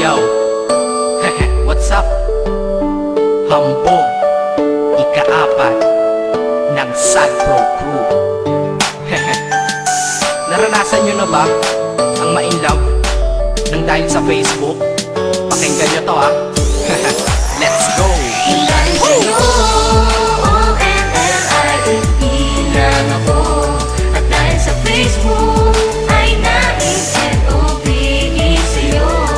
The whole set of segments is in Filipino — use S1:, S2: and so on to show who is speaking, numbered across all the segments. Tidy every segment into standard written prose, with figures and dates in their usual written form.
S1: Yo, what's up? Hambog, ika-4 ng Sad Pro Crew. Naranasan nyo na ba ang ma-inlove nang dahil sa Facebook? Pakinggan nyo to ha. Let's go!
S2: Ilan sa'yo, O-N-L-I-N-E lang ako. At dahil sa Facebook ay na-N-O-V-E sa'yo.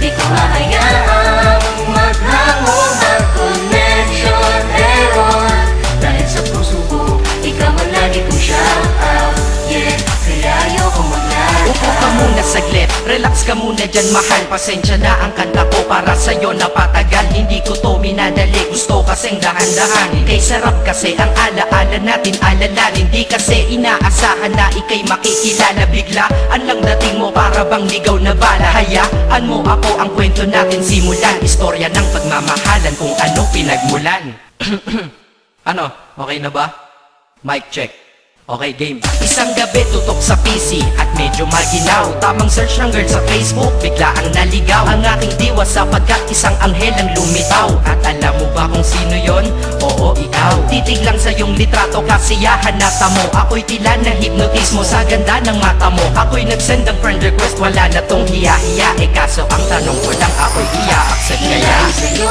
S2: Di ko hahayaang maghangong ang connection error. Dahil sa puso ko, ikaw ang lagi kong shout out. Yeah, kaya ayoko mag-lag.
S1: Upo ka muna saglit, relax ka muna dyan mahal. Pasensya na ang kanta ko para sa'yo napatagal. Hindi ko to minadali, gusto kasing dahan-dahan. Kay sarap kasi ang alaala natin alalanin. Di kasi inaasahan na ikay makikilala. Biglaan lang dating mo para bang ligaw na bala. Hayaan mo ako ang kwento natin simulan. Istorya ng pagmamahalan kung ano pinagmulan. Ano, okay na ba? Mic check. Okay, game. Isang gabi tutok sa PC at medyo maginaw. Tamang search ng girl sa Facebook, bigla ang naligaw. Ang aking diwa sapagkat isang anghel ang lumitaw. At alam mo ba kung sino yon? Oo, ikaw. Titig lang sa iyong litrato, kasiyahan na tamo. Ako'y tila na hipnotismo sa ganda ng mata mo. Ako'y nagsend ng friend request, wala na tong hiya-hiya. Kaso ang tanong ko lang, ako'y iya-accept kaya?
S2: Ilan sa'yo,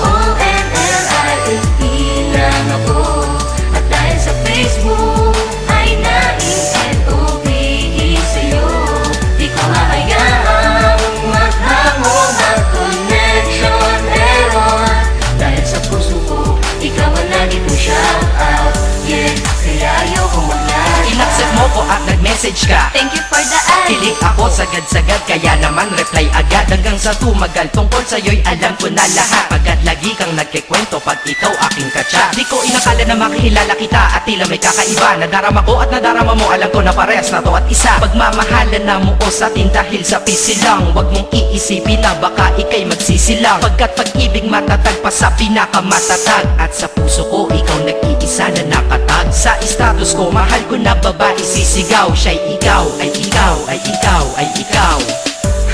S2: O-N-L-I-N-E lang ako. At dahil sa Facebook ay na-N-O-V-E sa'yo. Di ko hahayaang maghangong ang connection error. Dahil sa puso ko, ikaw ang lagi kong shout out. Yeah, kaya ayoko mag-lag.
S1: Inaccept mo ko at nag-message ka.
S2: Thank you for the ad.
S1: Kilig ako sagad-sagad, kaya naman reply agad. Hanggang sa tumagal, tungkol sa'yo'y alam ko na lahat. Pagkat lagi kang nagkikwento pag ikaw aking katsa. Di ko inakala na makikilala kita at tila may kakaiba. Nadarama ko at nadarama mo, alam ko na parehas na to at isa. Pagmamahalan na mo o sa atin dahil sa pisilang. Huwag mong iisipin na baka ikay magsisilang. Pagkat pag-ibig matatag pa sa pinakamatatag. At sa puso ko, ikaw nag-iisa na nakatag. Sa status ko, mahal ko na babae sisigaw. Siya'y ikaw, ay ikaw, ay ikaw, ay ikaw.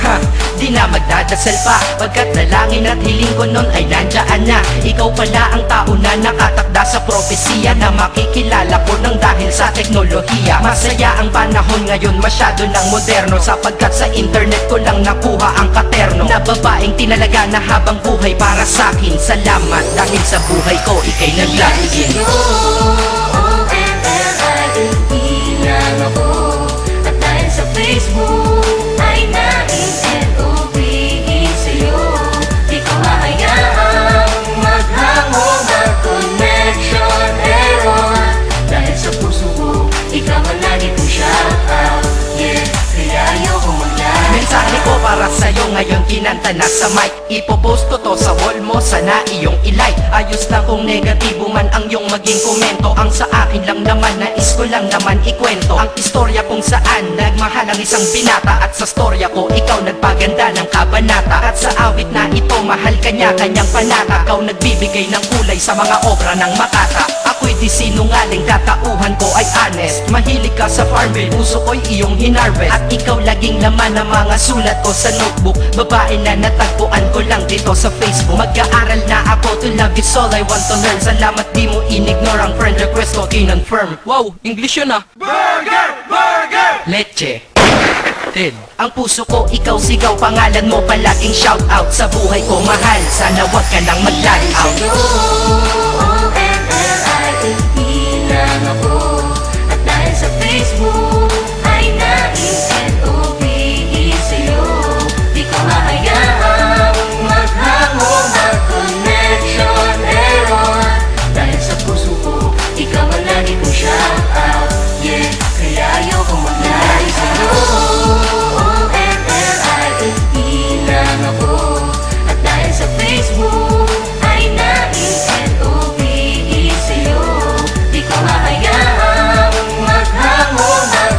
S1: Ha, di na magdadasal pa. Pagkat nalangin at hiling ko nun ay nandyan na. Ikaw pala ang tao na nakatakda sa propesiya. Na makikilala ko nang dahil sa teknolohiya. Masaya ang panahon ngayon, masyado ng moderno. Sapagkat sa internet ko lang nakuha ang katerno. Na babaeng tinalaga na habang buhay para sa'kin. Salamat dahil sa buhay ko ikay naglagin.
S2: O-N-L-I-N-E lang ako. At dahil sa Facebook ay na-N-O-V-E sa'yo. Di ko hahayaang maghangong ang connection error. Dahil sa puso ko, ikaw ang lagi kong shout out. Yeah, kaya ayoko mag-lag.
S1: Mensahe ko para sa'yo ngayon kinanta na sa mic. Ipopost ko to sa wall mo, sana iyong ilike. Ayos lang kung negatibo man ang iyong maging komento. Ang sa akin lang naman, nais ko lang naman ikwento ang istorya kung saan nagmahal ang isang binata. At sa storya ko, ikaw nagpaganda ng kabanata. At sa awit na ito, mahal kanya kanyang panata. Ikaw nagbibigay ng kulay sa mga obra ng Makata. Ako'y di sinungaling, katauhan ko ay honest. Mahilig ka sa Farmville, puso ko'y iyong hinarvest. At ikaw laging laman ng mga sulat ko sa notebook. Babae na natagpuan ko lang dito sa Facebook. Mag-aaral na ako, to love is all I want to learn. Salamat di mo inignore ang friend request ko, kinonfirm. Wow, English yun ah. Burger! Burger! Leche. Ted. Ang puso ko, ikaw sigaw, pangalan mo palaging shout out. Sa buhay ko mahal, sana wag ka nang mag-lag out.
S2: O-N-L-I-N-E lang ako. At dahil sa Facebook ay na-N-O-V-E sa'yo. Di ko hahayaang maghangong ang connection error. Dahil sa puso ko, ikaw ang lagi kong shout out. Yeah, kaya ayoko mag-lag sa'yo. O-N-L-I-N-E lang ako. At dahil sa Facebook ay na-N-O-V-E sa'yo. Di ko hahayaang maghangong ang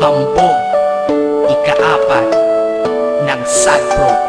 S1: Hambog, ika-4 ng Sad Pro